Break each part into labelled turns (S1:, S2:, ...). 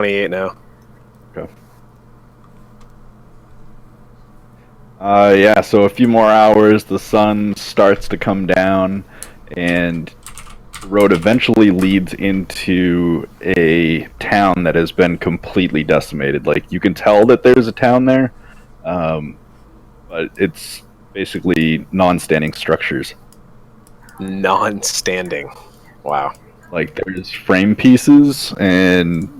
S1: 28 now.
S2: Okay. Yeah, so a few more hours, the sun starts to come down, and the road eventually leads into a town that has been completely decimated. Like, you can tell that there's a town there, but it's basically non-standing structures.
S1: Non-standing. Wow.
S2: Like, there's frame pieces and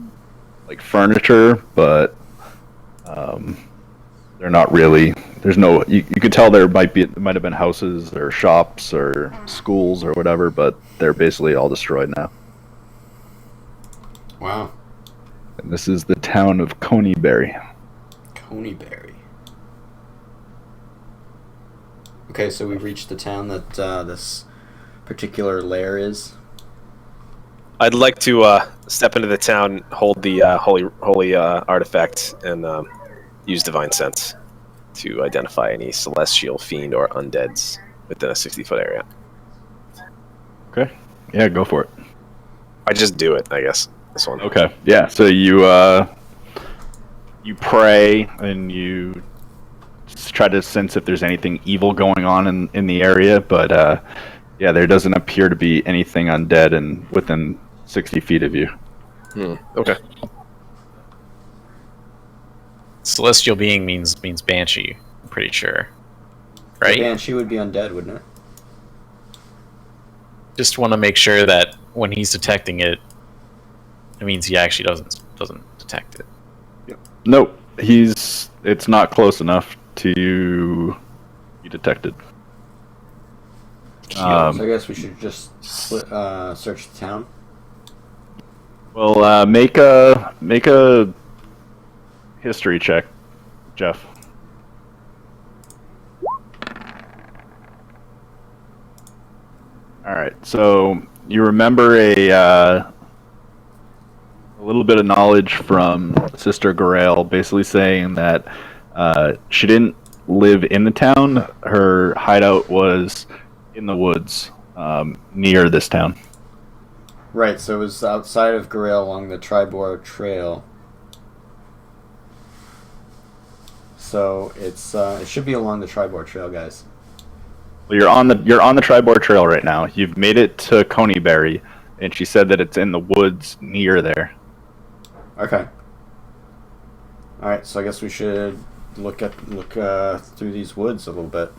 S2: like furniture, but they're not really. There's no. You could tell there might have been houses or shops or schools or whatever, but they're basically all destroyed now.
S3: Wow.
S2: And this is the town of Coneyberry.
S3: Coneyberry. Okay, so we've reached the town that this particular lair is.
S1: I'd like to step into the town, hold the holy artifact, and use divine sense to identify any celestial, fiend, or undeads within a 60-foot area.
S2: Okay. Yeah, go for it.
S1: I just do it, I guess. This one.
S2: Okay. Yeah. So you pray and you try to sense if there's anything evil going on in the area, but yeah, there doesn't appear to be anything undead and within 60 feet of you.
S1: Okay.
S4: Celestial being means banshee. I'm pretty sure, right?
S3: Banshee would be undead, wouldn't it?
S4: Just want to make sure that when he's detecting it, it means he actually doesn't detect it.
S2: Nope. It's not close enough to be detected.
S3: So I guess we should just search the town.
S2: Well, make a history check, Jeff. All right. So you remember a little bit of knowledge from Sister Grail, basically saying that she didn't live in the town. Her hideout was in the woods near this town.
S3: Right, so it was outside of Gorel along the Tribor Trail. So it should be along the Tribor Trail, guys.
S2: Well, you're on the Tribor Trail right now. You've made it to Coneyberry, and she said that it's in the woods near there.
S3: Okay. All right, so I guess we should look through these woods a little bit.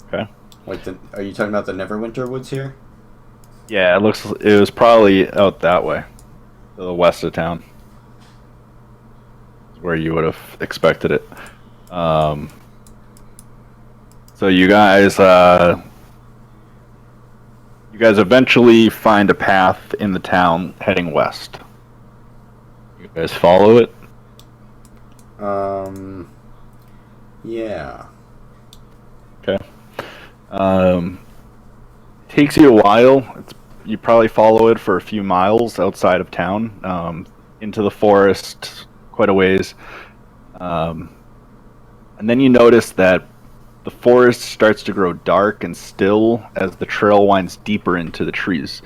S2: Okay.
S3: Like, are you talking about the Neverwinter woods here?
S2: Yeah, it was probably out that way, to the west of town, where you would have expected it. So you guys eventually find a path in the town heading west. You guys follow it?
S3: Yeah.
S2: Okay. Takes you a while. You probably follow it for a few miles outside of town, into the forest, quite a ways. And then you notice that the forest starts to grow dark and still as the trail winds deeper into the trees.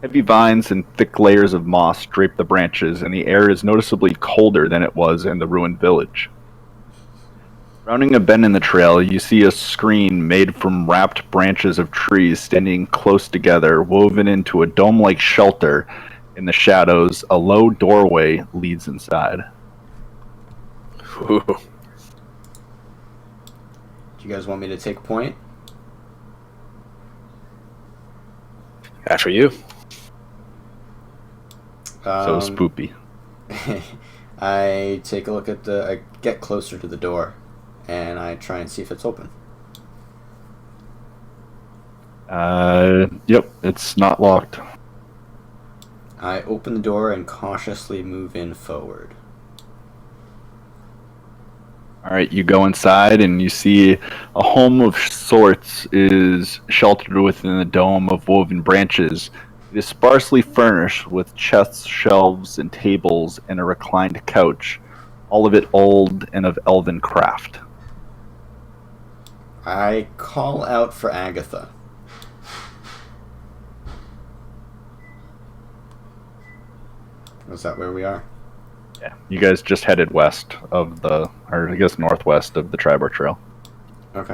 S2: Heavy vines and thick layers of moss drape the branches, and the air is noticeably colder than it was in the ruined village. Rounding a bend in the trail, you see a screen made from wrapped branches of trees standing close together, woven into a dome-like shelter. In the shadows, a low doorway leads inside.
S1: Ooh.
S3: Do you guys want me to take point?
S1: After you.
S2: So spoopy.
S3: I take a look at I get closer to the door, and I try and see if it's open.
S2: Yep, it's not locked.
S3: I open the door and cautiously move in forward.
S2: Alright, you go inside and you see a home of sorts is sheltered within a dome of woven branches. It is sparsely furnished with chests, shelves, and tables, and a reclined couch, all of it old and of elven craft.
S3: I call out for Agatha. Is that where we are?
S2: Yeah, you guys just headed west of or I guess northwest of the Tribar Trail.
S3: Okay.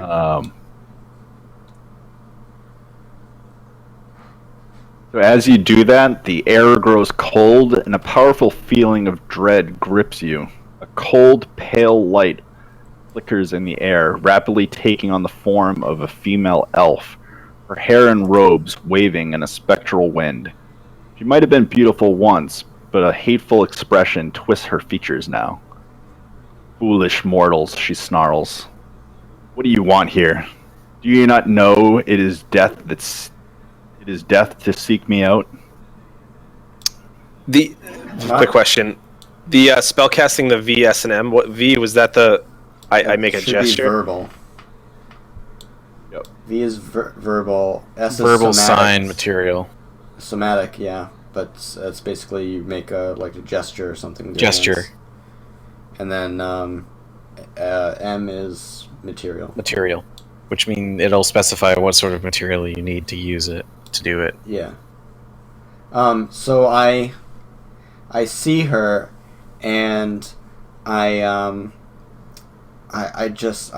S2: So as you do that, the air grows cold and a powerful feeling of dread grips you. A cold, pale light flickers in the air, rapidly taking on the form of a female elf, her hair and robes waving in a spectral wind. She might have been beautiful once, but a hateful expression twists her features now. Foolish mortals, she snarls. What do you want here? Do you not know it is death to seek me out?
S1: The quick question: the spellcasting, the V, S, and M. What V was that? I make a
S3: Should
S1: gesture.
S3: be verbal.
S2: Yep.
S3: V is verbal. S is
S4: Verbal
S3: somatic.
S4: sign material.
S3: Somatic, yeah, but it's basically you make a gesture or something. With your
S4: Gesture.
S3: hands. And then M is material.
S4: Material. Which means it'll specify what sort of material you need to use it to do it.
S3: Yeah. So I see her, and I'm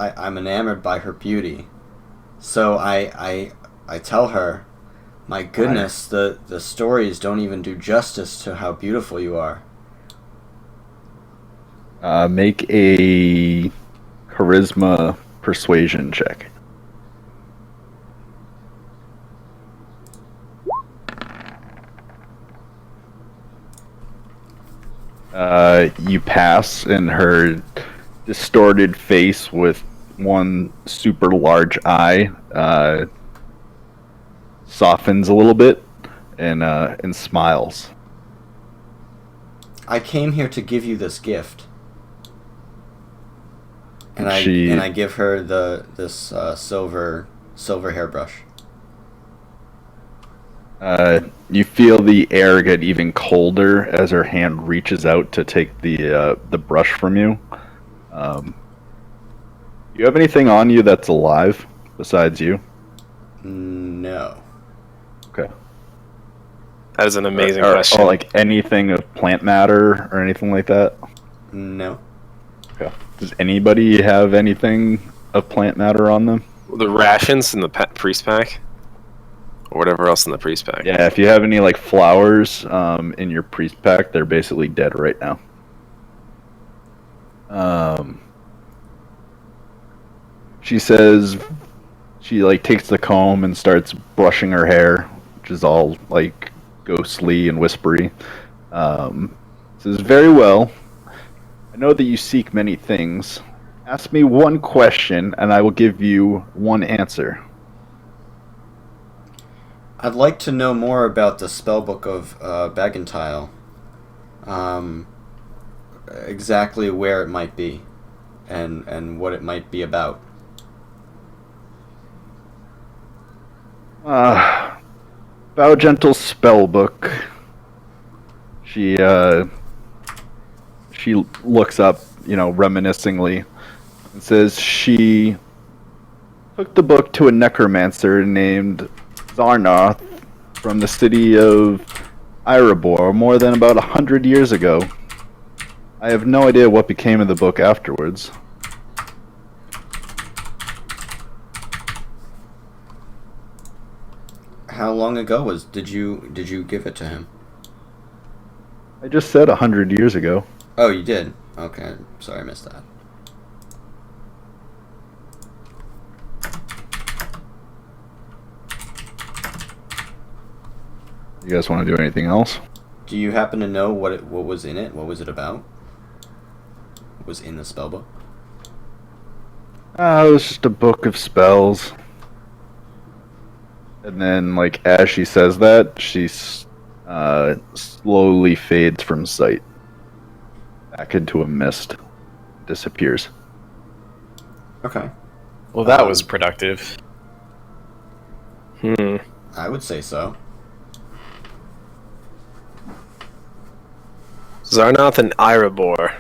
S3: enamored by her beauty. So I tell her, my goodness, the stories don't even do justice to how beautiful you are.
S2: Make a charisma persuasion check. You pass, and her distorted face with one super large eye softens a little bit and smiles.
S3: I came here to give you this gift, and
S2: She-
S3: I give her this silver hairbrush.
S2: You feel the air get even colder as her hand reaches out to take the brush from you. Do you have anything on you that's alive besides you?
S3: No.
S2: Okay.
S1: That is an amazing
S2: Or
S1: question.
S2: like anything of plant matter or anything like that?
S3: No.
S2: Okay. Does anybody have anything of plant matter on them?
S1: The rations in the priest pack, or whatever else in the priest pack.
S2: Yeah, if you have any like flowers in your priest pack, they're basically dead right now. She says she like takes the comb and starts brushing her hair, which is all like ghostly and whispery. Says, very well. I know that you seek many things. Ask me one question, and I will give you one answer.
S3: I'd like to know more about the spellbook of Bagantile. Exactly where it might be, and what it might be about.
S2: Bow Gentle Spellbook. She looks up, reminiscingly, and says she took the book to a necromancer named Zarnoth from the city of Erebor more than about 100 years ago. I have no idea what became of the book afterwards.
S3: How long ago did you give it to him?
S2: I just said 100 years ago.
S3: Oh, you did. Okay, sorry, I missed that.
S2: You guys want to do anything else?
S3: Do you happen to know what was in it? What was it about? What was in the spellbook?
S2: It was just a book of spells. And then, like, as she says that, she slowly fades from sight. Back into a mist. Disappears.
S3: Okay.
S4: Well, that was productive.
S3: I would say so.
S1: Zarnoth and Erebor,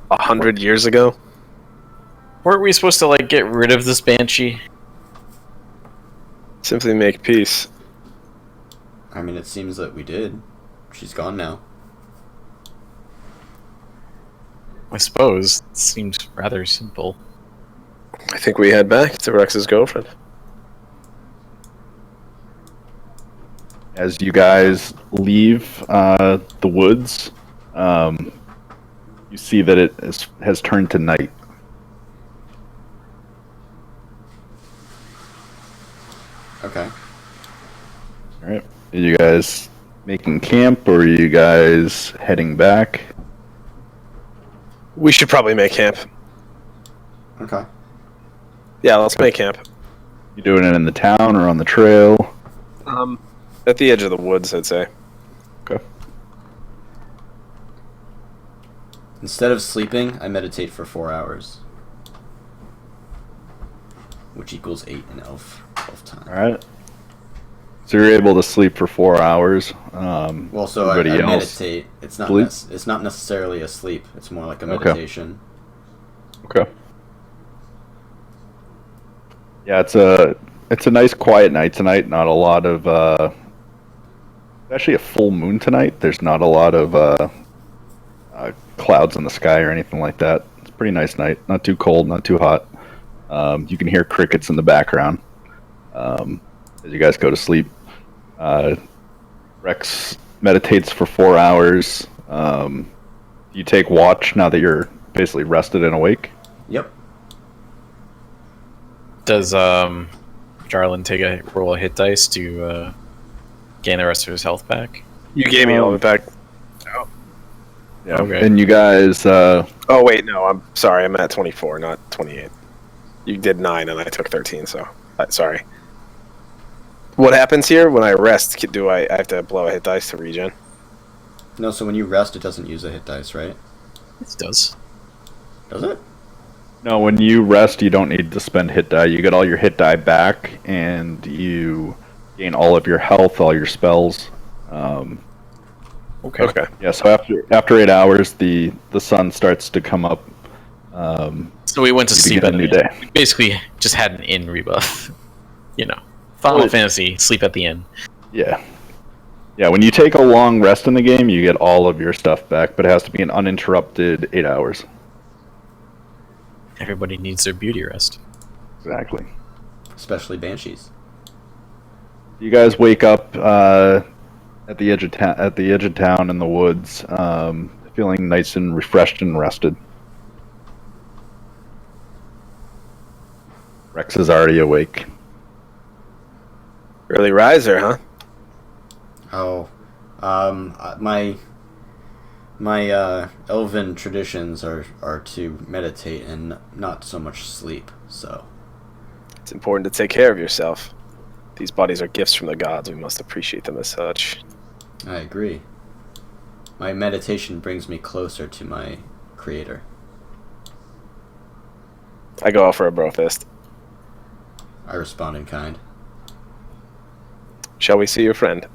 S1: 100 years ago.
S4: Weren't we supposed to, get rid of this banshee?
S1: Simply make peace.
S3: I mean, it seems that we did. She's gone now.
S4: I suppose it seems rather simple.
S1: I think we head back to Rex's girlfriend.
S2: As you guys leave the woods, you see that has turned to night.
S3: Okay.
S2: All right. Are you guys making camp, or are you guys heading back?
S1: We should probably make camp.
S3: Okay.
S1: Yeah, let's make camp.
S2: You doing it in the town or on the trail?
S1: At the edge of the woods, I'd say.
S2: Okay.
S3: Instead of sleeping, I meditate for 4 hours. Which equals 8 in elf time.
S2: All right. So you're able to sleep for 4 hours.
S3: Well, so I
S2: everybody else
S3: meditate. It's not
S2: sleep?
S3: it's not necessarily a sleep. It's more like a
S2: Okay.
S3: meditation.
S2: Okay. Yeah, it's a nice quiet night tonight. Not a lot of actually a full moon tonight. There's not a lot of clouds in the sky or anything like that. It's a pretty nice night. Not too cold, not too hot. You can hear crickets in the background as you guys go to sleep. Rex meditates for 4 hours. You take watch now that you're basically rested and awake.
S3: Yep.
S4: Does Jarlin take a roll of hit dice to gain the rest of his health back?
S1: You gave me all of it back.
S2: Yeah.
S4: Okay.
S2: And you guys,
S1: Oh, wait, no, I'm sorry. I'm at 24, not 28. You did 9, and I took 13, so... sorry. What happens here when I rest? Do I have to blow a hit dice to regen?
S3: No, so when you rest, it doesn't use a hit dice, right?
S4: It does.
S3: Does it?
S2: no, when you rest, you don't need to spend hit die. You get all your hit die back, and you gain all of your health, all your spells.
S1: Okay.
S2: Yeah, so after 8 hours, the sun starts to come up.
S4: So we went to
S2: You
S4: sleep
S2: begin
S4: at
S2: a new
S4: an inn.
S2: day.
S4: We basically just had an inn rebuff. Final
S2: Well,
S4: Fantasy, sleep at the inn.
S2: Yeah. Yeah, when you take a long rest in the game, you get all of your stuff back, but it has to be an uninterrupted 8 hours.
S4: Everybody needs their beauty rest.
S2: Exactly.
S3: Especially banshees.
S2: You guys wake up at the edge of town in the woods, feeling nice and refreshed and rested. Rex is already awake.
S1: Early riser, huh?
S3: Oh, my elven traditions are to meditate and not so much sleep. So
S1: It's important to take care of yourself. These bodies are gifts from the gods. We must appreciate them as such.
S3: I agree. My meditation brings me closer to my creator.
S1: I go out for a bro fist.
S3: I respond in kind.
S1: Shall we see your friend?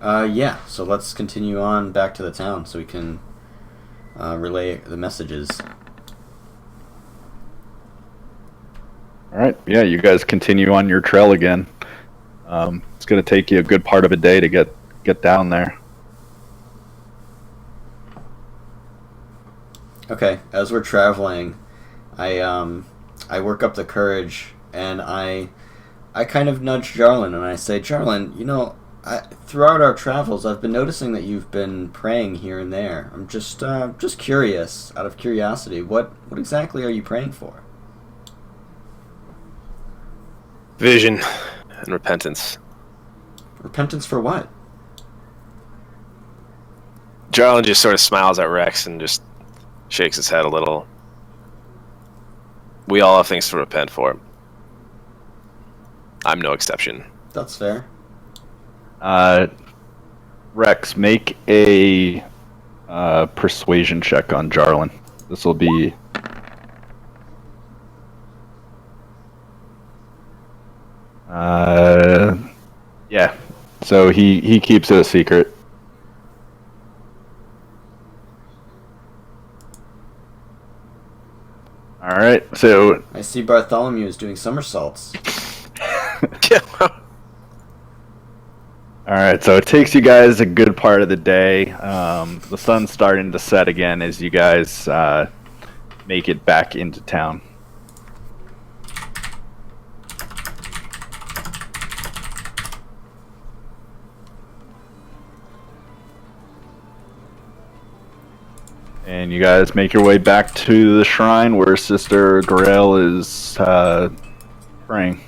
S3: Yeah. So let's continue on back to the town so we can relay the messages.
S2: All right, yeah, you guys continue on your trail again. It's going to take you a good part of a day to get down there.
S3: Okay. As we're traveling, I work up the courage and I kind of nudge Jarlin and I say, Jarlin, throughout our travels, I've been noticing that you've been praying here and there. I'm just curious, out of curiosity, what exactly are you praying for?
S1: Vision and repentance.
S3: Repentance for what?
S1: Jarlin just sort of smiles at Rex and just shakes his head a little. We all have things to repent for. I'm no exception.
S3: That's fair.
S2: Rex, make a persuasion check on Jarlin. This will be... yeah. So he keeps it a secret. All right. So
S3: I see Bartholomew is doing somersaults.
S2: All right, so it takes you guys a good part of the day. The sun's starting to set again as you guys make it back into town. And you guys make your way back to the shrine where Sister Grail is praying.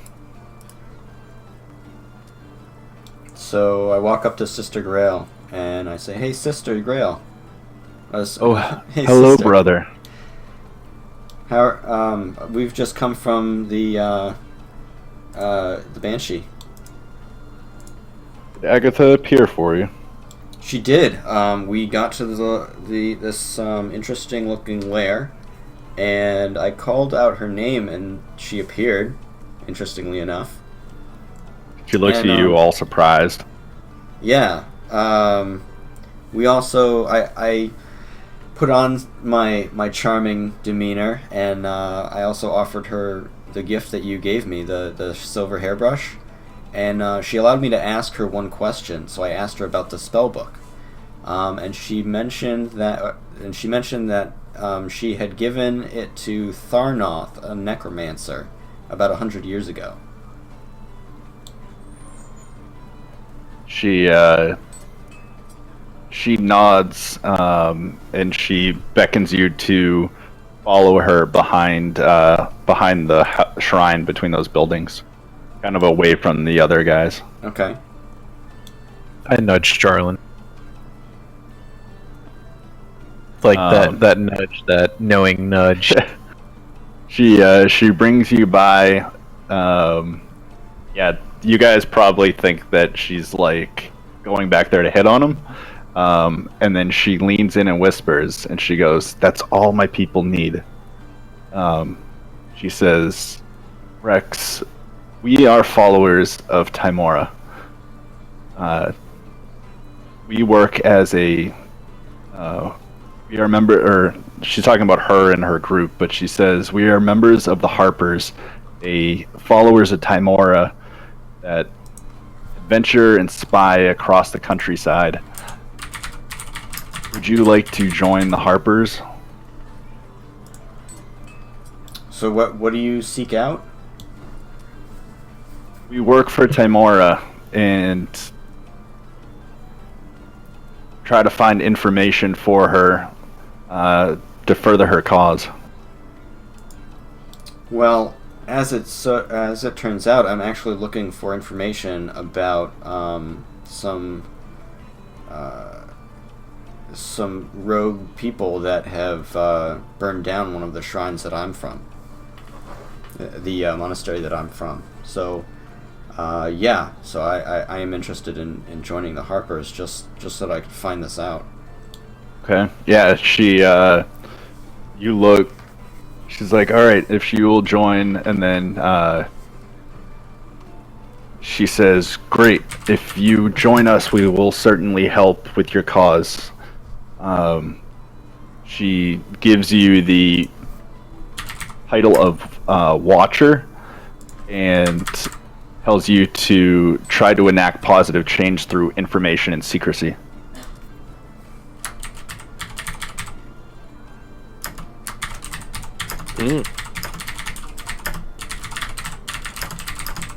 S3: So I walk up to Sister Grail and I say, "Hey, Sister Grail." Hey,
S2: Hello,
S3: sister.
S2: brother.
S3: We've just come from the Banshee.
S2: Did Agatha appear for you?
S3: She did. We got to this interesting looking lair, and I called out her name, and she appeared. Interestingly enough.
S2: She looks
S3: And,
S2: at you all surprised.
S3: Yeah. We also I put on my charming demeanor, and I also offered her the gift that you gave me, the silver hairbrush. And she allowed me to ask her one question, so I asked her about the spell book, and she mentioned that she had given it to Tharnoth, a necromancer, about 100 years ago.
S2: She nods and she beckons you to follow her behind the shrine between those buildings, kind of away from the other guys.
S3: Okay.
S4: I nudged Jarlin. Like that nudge, that knowing nudge.
S2: She brings you by. Yeah, you guys probably think that she's like going back there to hit on him. And then she leans in and whispers, and she goes, "That's all my people need." She says, "Rex, we are followers of Timora. We work as a we are she's talking about her and her group, but she says we are members of the Harpers, followers of Timora that adventure and spy across the countryside. Would you like to join the Harpers?"
S3: So what do you seek out?
S2: We work for Timora and try to find information for her to further her cause.
S3: Well, as it turns out, I'm actually looking for information about some rogue people that have burned down one of the shrines that I'm from, the monastery that I'm from. So, yeah. So I am interested in joining the Harpers just so that I can find this out.
S2: Okay. Yeah. You look. She's like, "All right, if you will join," and then she says, "Great. If you join us, we will certainly help with your cause." She gives you the title of Watcher and tells you to try to enact positive change through information and secrecy.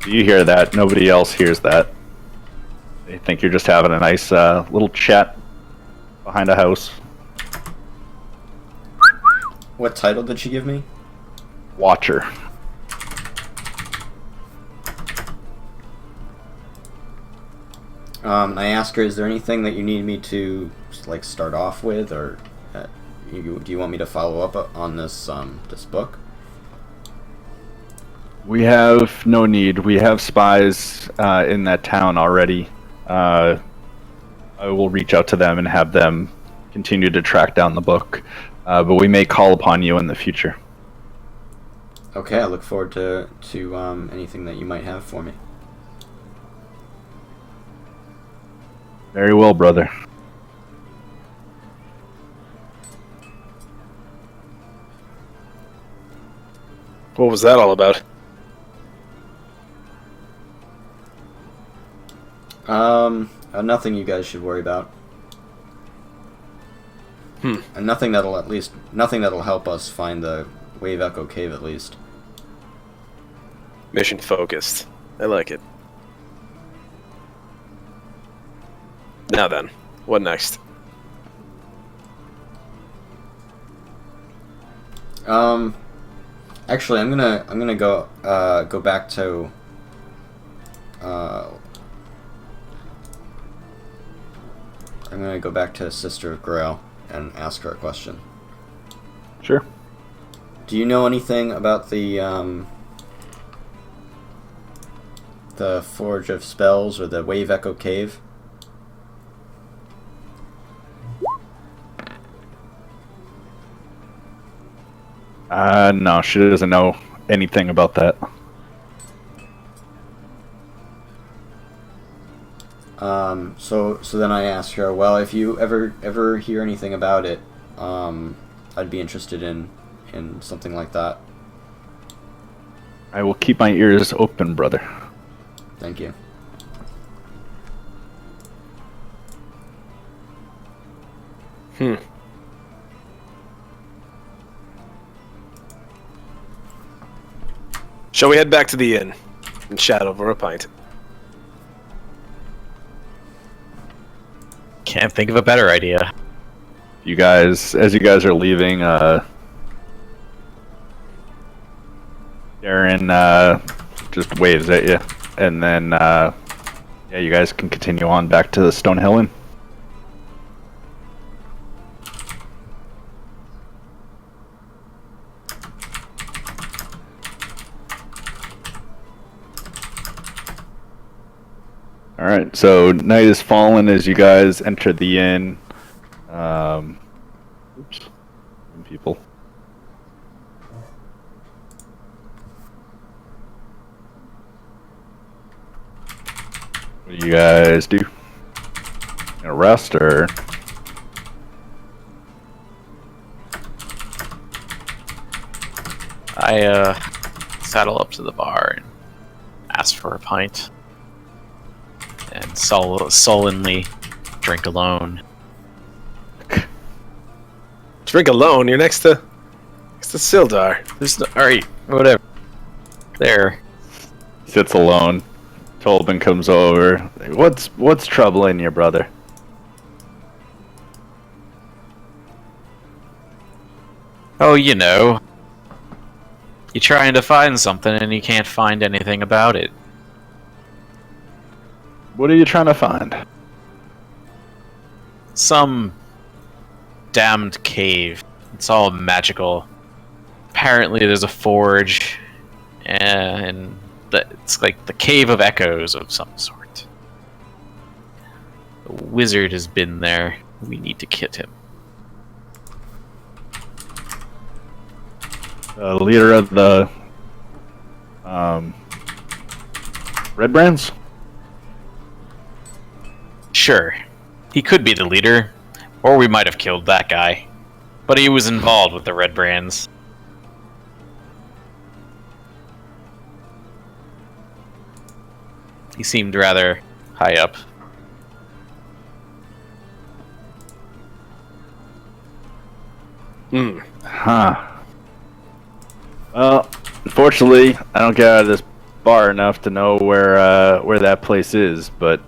S2: You hear that. Nobody else hears that. They think you're just having a nice little chat behind a house.
S3: What title did she give me?
S2: Watcher.
S3: And I ask her, "Is there anything that you need me to like start off with, or do you want me to follow up on this book?"
S2: We have no need. We have spies in that town already. I will reach out to them and have them continue to track down the book. But we may call upon you in the future.
S3: Okay, I look forward to anything that you might have for me.
S2: Very well, brother.
S1: What was that all about?
S3: Nothing you guys should worry about. And nothing that'll help us find the Wave Echo Cave at least.
S1: Mission focused. I like it. Now then, what next?
S3: Actually, I'm gonna go back to I'm gonna go back to Sister Grail and ask her a question.
S2: Sure.
S3: Do you know anything about the Forge of Spells or the Wave Echo Cave?
S2: No, she doesn't know anything about that.
S3: So then I asked her, well, if you ever hear anything about it, I'd be interested in something like that.
S2: I will keep my ears open, brother.
S3: Thank you.
S1: Shall we head back to the inn and chat over a pint?
S4: Can't think of a better idea.
S2: You guys, as you guys are leaving, Darren just waves at you, and then yeah, you guys can continue on back to the Stonehill Inn. Alright, so night is fallen as you guys enter the inn. Oops. People. What do you guys do? Gonna rest or?
S4: I saddle up to the bar and ask for a pint. And sullenly drink alone.
S1: Drink alone? You're next to Sildar.
S4: There's no, alright, whatever. There.
S2: Sits alone. Tolbin comes over. What's troubling your brother?
S4: Oh, you know. You're trying to find something and you can't find anything about it.
S2: What are you trying to find?
S4: Some damned cave. It's all magical. Apparently there's a forge, and it's like the Cave of Echoes of some sort. A wizard has been there. We need to kit him.
S2: The leader of the Red Brands?
S4: Sure. He could be the leader, or we might have killed that guy. But he was involved with the Red Brands. He seemed rather high up.
S2: Huh. Well, unfortunately, I don't get out of this bar enough to know where that place is, but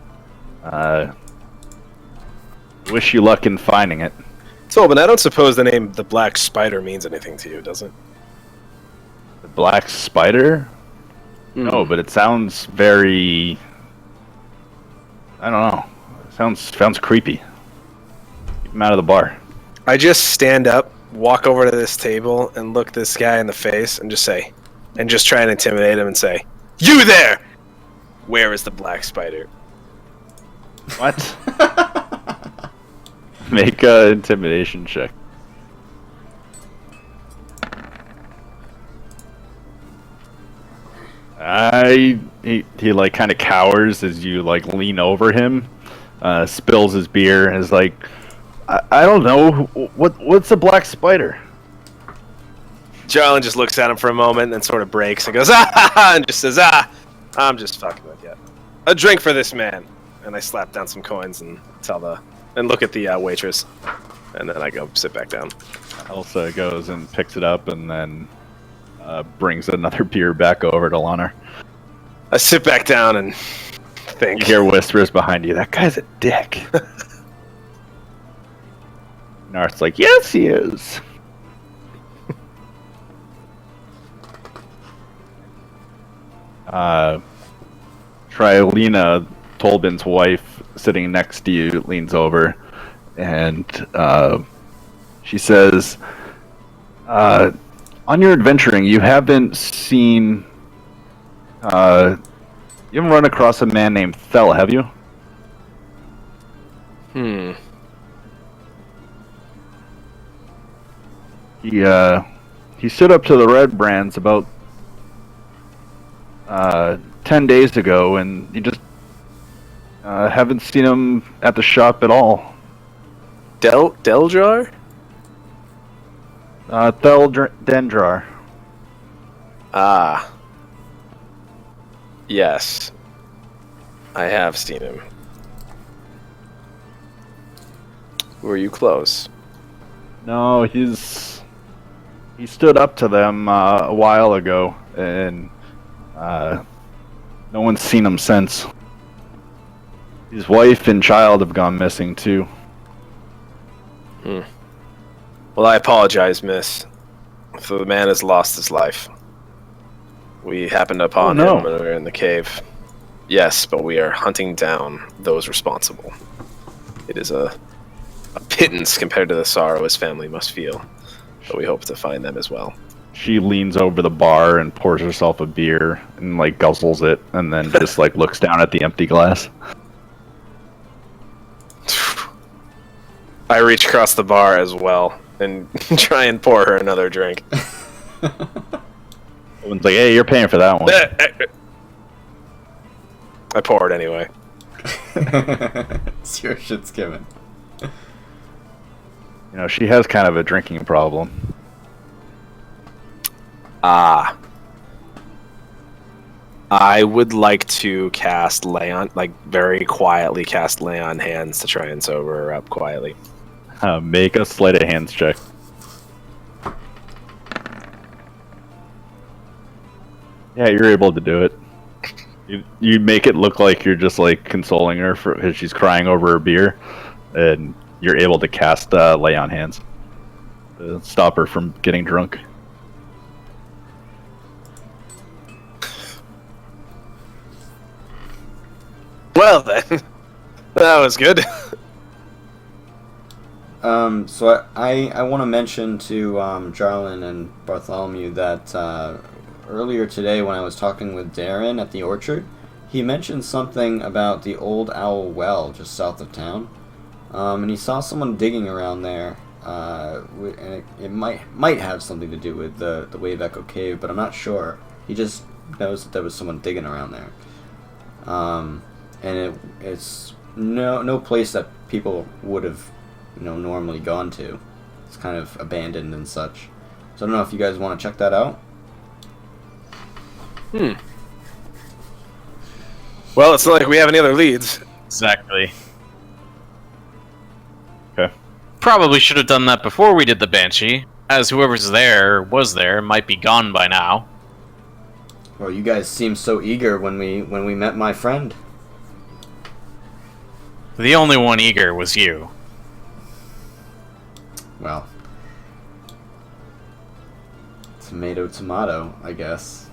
S2: wish you luck in finding it.
S1: Tolbin, I don't suppose the name the Black Spider means anything to you, does it?
S2: The Black Spider? No, but it sounds very... I don't know. It sounds creepy. Keep him out of the bar.
S1: I just stand up, walk over to this table, and look this guy in the face, and just say, and just try and intimidate him and say, "You there! Where is the Black Spider?"
S2: What? Make a intimidation check. He like kind of cowers as you like lean over him, spills his beer, and is like, I don't know, what's a black spider?
S1: Jarlin just looks at him for a moment and then sort of breaks and goes, "Ah ha ha," and just says, "Ah, I'm just fucking with you. A drink for this man." and I slap down some coins and look at the waitress, and then I go sit back down.
S2: Elsa goes and picks it up and then brings another beer back over to Lunner.
S1: I sit back down and think.
S2: You hear whispers behind you. That guy's a dick. Narth's like, yes, he is. Trilina, Tolbin's wife, sitting next to you, leans over, and she says, on your adventuring, you haven't seen... you haven't run across a man named Thel, have you? He stood up to the Red Brands about 10 days ago, and you just haven't seen him at the shop at all.
S1: Deldrar?
S2: Dendrar.
S1: Ah. Yes. I have seen him. Were you close?
S2: No, he stood up to them a while ago, and no one's seen him since. His wife and child have gone missing too.
S1: Well, I apologize, miss. If the man has lost his life. We happened upon him when we were in the cave. Yes, but we are hunting down those responsible. It is a pittance compared to the sorrow his family must feel. But we hope to find them as well.
S2: She leans over the bar and pours herself a beer and like guzzles it, and then just like looks down at the empty glass.
S1: I reach across the bar as well and try and pour her another drink.
S2: Owen's like, hey, you're paying for that one.
S1: I pour it anyway.
S3: It's your shit's given.
S2: You know, she has kind of a drinking problem.
S1: I would like to cast lay on, like very quietly cast lay on hands to try and sober her up quietly.
S2: Make a sleight of hands check. Yeah, you're able to do it. You make it look like you're just like consoling her because she's crying over her beer, and you're able to cast lay on hands to stop her from getting drunk.
S1: Well then, that was good.
S3: So I want to mention to Jarlin and Bartholomew that earlier today when I was talking with Darren at the orchard, he mentioned something about the Old Owl Well just south of town, and he saw someone digging around there, and it might have something to do with the Wave Echo Cave, but I'm not sure. He just knows that there was someone digging around there, and it's no place that people would have normally gone to. It's kind of abandoned and such. So I don't know if you guys want to check that out.
S1: Well, it's not like we have any other leads.
S4: Exactly.
S2: Okay.
S4: Probably should have done that before we did the Banshee, as whoever's there was there might be gone by now.
S3: Well, you guys seemed so eager when we met my friend.
S4: The only one eager was you.
S3: Well, tomato, tomato, I guess.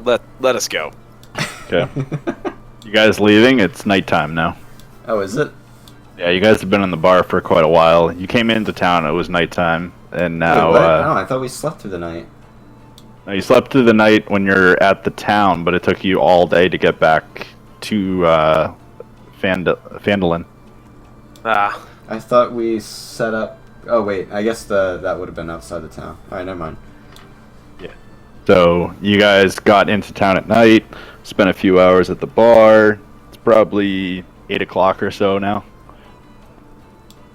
S1: Let us go.
S2: Okay. You guys leaving? It's nighttime now.
S3: Oh, is it?
S2: Yeah, you guys have been in the bar for quite a while. You came into town, it was nighttime, and now...
S3: Wait, what? Oh, I thought we slept through the night.
S2: No, you slept through the night when you're at the town, but it took you all day to get back to Phandalin.
S1: Ah.
S3: I thought we set up... Oh, wait, I guess that would have been outside the town. Alright, never mind.
S2: Yeah. So, you guys got into town at night, spent a few hours at the bar. It's probably 8 o'clock or so now.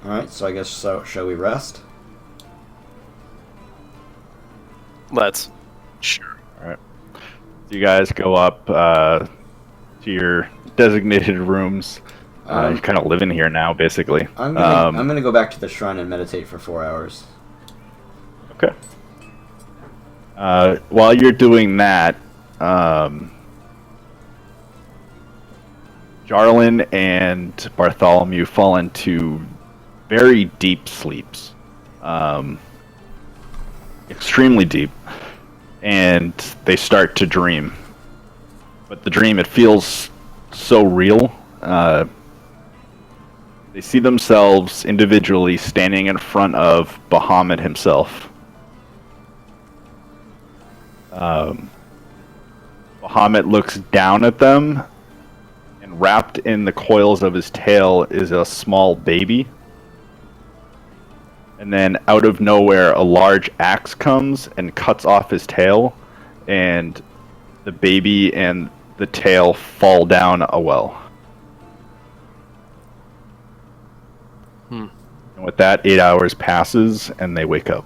S3: Alright, so I guess shall we rest?
S1: Let's.
S4: Sure.
S2: Alright. So you guys go up. to your designated rooms.
S3: Um,
S2: You're kind of living here now, basically.
S3: I'm gonna go back to the shrine and meditate for 4 hours.
S2: Okay. While you're doing that, Jarlin and Bartholomew fall into very deep sleeps. Extremely deep. And they start to dream. But the dream, it feels so real. They see themselves individually standing in front of Bahamut himself. Bahamut looks down at them, and wrapped in the coils of his tail is a small baby. And then out of nowhere, a large axe comes and cuts off his tail, and the baby and the tail fall down a well. And with that, 8 hours passes, and they wake up.